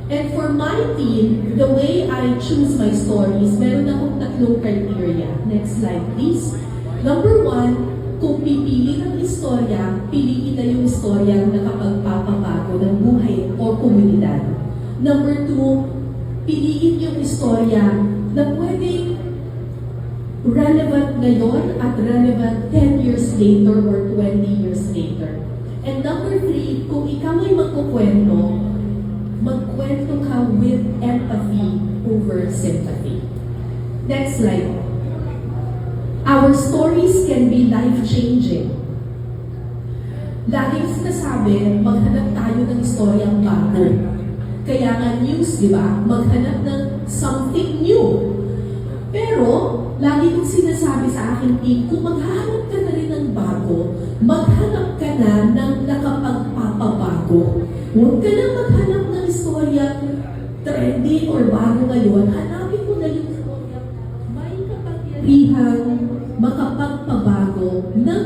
And for my team, the way I choose my stories, meron akong tatlong criteria. Next slide, please. Number one, kung pipili ng istorya, piliin na yung istorya na nakapagpapabago ng buhay o komunidad. Number two, piliin yung istorya na pwedeng relevant ngayon at relevant 10 years later or 20 years later. And number three, kung ikaw ay magkukwento, magkwento ka with empathy over sympathy. Next slide. Our stories can be life-changing. Laging sinasabi, maghanap tayo ng istoryang bago. Kaya nga news, di ba? Maghanap ng something new. Pero, lagi kong sinasabi sa aking team, kung maghanap ka na rin ng bago, maghanap ka na ng nakapagpapabago. Huwag ka na maghanap ng istorya trendy or bago ngayon. Hanapin mo na yung istorya may kapangyarihan makapagpabago ng